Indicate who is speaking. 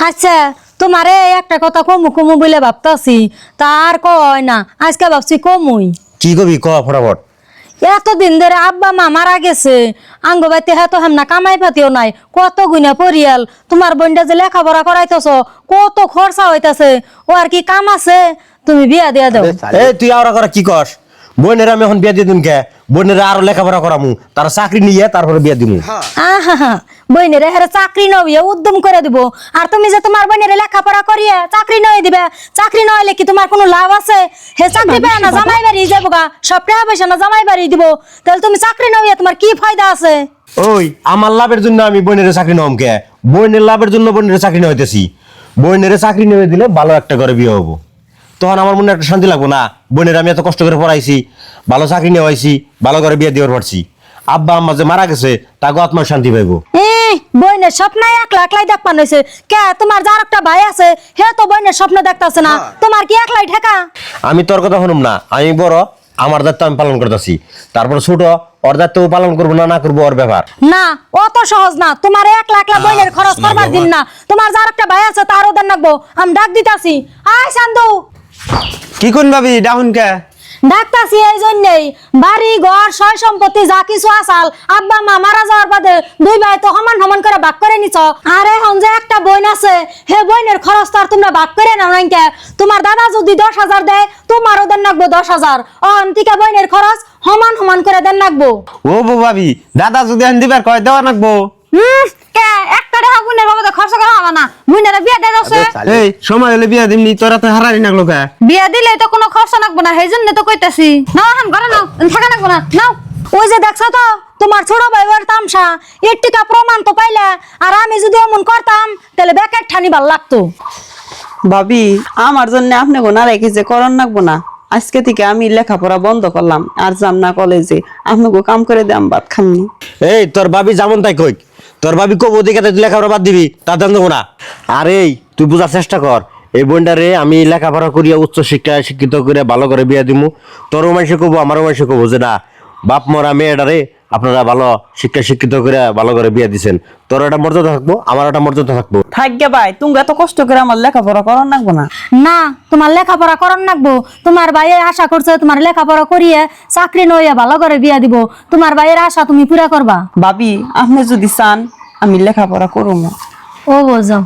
Speaker 1: আচ্ছা তোমারে একটা কথা কমু কমু বলে ভাবতাছি তার কয় না আজকে ভাবছি কমুই।
Speaker 2: কি কবি ক ফটাফট।
Speaker 1: এতদিন ধরে আব্বা মা মারা গেছে আঙ্গ বাইতে হ্যাঁ তো হেমনা কামাই পাতিও নাই, কত গুনা পরিয়াল তোমার বোনটা যে লেখাপড়া করাইতেছ কত খরচা হইতাছে, ও আর কি কাম আছে? তুমি বিয়া দিয়া দাও।
Speaker 2: এই তুই আওরা করা কি কস? বোনের আমি এখন বিয়া দিয়ে দিন কে? বোনের আরো লেখাপড়া করামু, তার চাকরি নিয়ে তারপরে বিয়া দিমু।
Speaker 1: আহা বইনের হেরে চাকরি নইয়ে উদ্যম করে দিব, আর তুমি যে তোমার বোনের লেখাপড়া করিয়ে চাকরি নয় দিবে, চাকরি নইলে কি তোমার কোনো লাভ আছে? হে চাকরি পায় না জামাই বাড়ি যাবো গা, সব টাকা পয়সা না জামাই বাড়ি দিব, তাহলে তুমি চাকরি নইয়ে তোমার কি ফায়দা আছে?
Speaker 2: ওই আমার লাভের জন্য আমি বোনের চাকরি নম কে? বোনের লাভের জন্য বোনের চাকরি নইতেছি। বোনের চাকরি নেবে দিলে ভালো একটা করে বিয়ে হবো, তখন আমার মনে একটা শান্তি লাগবো না? বোনের আমি এত কষ্ট করে পড়াইছি, ভালো চাকরি নেওয়াইছি, ভালো করে বিয়ে দেওয়ার পারছি। আব্বা আম্মা যে মারা গেছে তাকে আত্মার শান্তি পাইবো।
Speaker 1: বইনের স্বপ্নায় একলা একলাই দেখপান হয়েছে কে? তোমার যার একটা ভাই আছে হে তো বইনের স্বপ্ন দেখতাছে না, তোমার কি একলাই ঠেকা?
Speaker 2: আমি তোর কথা শুনুম না, আমি বড়, আমার দায়িত্ব আমি পালন করতেছি। তারপর ছোট, ওর দায়িত্ব পালন করবো না করবো ওর ব্যাপার।
Speaker 1: না অত সহজ না, তোমার একলা একলা বইনের খরচ করবার দিন না, তোমার যার একটা ভাই আছে তারও দেন রাখবো। আমি ডাক দিতাছি, আয় শান্তু।
Speaker 3: কি কোন ভাবি ডাউন কে?
Speaker 1: ডাকতাছি এই জন্যই, বাড়ি ঘর সয় সম্পত্তি যা কিছু আসাল আব্বা মা মারা যাওয়ার বাদে দুই ভাই তো সমান সমান করে ভাগ করে নিছ, আর এখন যে একটা বোন আছে হে বোনের খরচ তো আর তোমরা ভাগ করে নাও নাই কে? তোমার দাদা যদি 10,000 দেয় তোমারও দেন রাখবো 10,000, অন্তিকা বোনের খরচ সমান সমান করে দেন রাখবো।
Speaker 3: ও বউ ভাবি, দাদা যদি আন দিবার কয় দেওয়া রাখবো।
Speaker 1: কে একটা টাকা বোনের বাবদে খরচ করা হবে না, বোনের বিয়ে দিয়ে যাচ্ছে।
Speaker 3: এই সময় হলে বিয়া দিমনি, তোরা তো হারারি নাগলো কে?
Speaker 1: বিয়া দিলে তো কোনো খরচ লাগবো না, সেই জন্য তো কইতাছি নাও এখন ঘরে নাও, থাকা লাগবো না নাও। ওই যে দেখছো তো তোমার ছোট ভাইবার তামসা, এর টিকা প্রমাণ তো পাইলে, আর আমি যদি অমন করতাম তাহলে বেকার ঠানি ভাল লাগতো।
Speaker 4: ভাবি আমার জন্য আপনি গোনা রেখেছে করন লাগবো না, আজকে থেকে আমি লেখাপড়া বন্ধ করলাম, আর যাম না কলেজে, আপনি গো কাম করে দাম ভাত খামনি।
Speaker 2: এই তোর ভাবি যেমন তাই কই, তোর ভাবি কব ওদিকে তুই লেখাপড়া বাদ দিবি, তা জান দেবো না। আর এই তুই বোঝার চেষ্টা কর, এই বোনটারে আমি লেখাপড়া করিয়া উচ্চ শিক্ষায় শিক্ষিত করে ভালো করে বিয়া দিমু। তোরও মানুষে কবো আমারও মানুষে কবো যে না বাপ মরা মেয়েটারে আপনারা ভালো শিক্ষা শিক্ষিত করে ভালো করে বিয়া দিছেন। তোর একটা মর্যাদা থাকবো, আমার একটা মর্যাদা থাকবো।
Speaker 4: থাকবে ভাই, তুমি এত কষ্ট করে আমার লেখাপড়া করন লাগবো না।
Speaker 1: না তোমার লেখাপড়া করন লাগবো, তোমার ভাইয়ের আশা করছে তোমার লেখাপড়া করিয়ে চাকরি নইয়া ভালো করে বিয়া দিব, তোমার ভাইয়ের আশা তুমি পুরা করবা।
Speaker 4: ভাবি আপনি যদি চান আমি লেখাপড়া করবো।
Speaker 1: ও বোঝাও।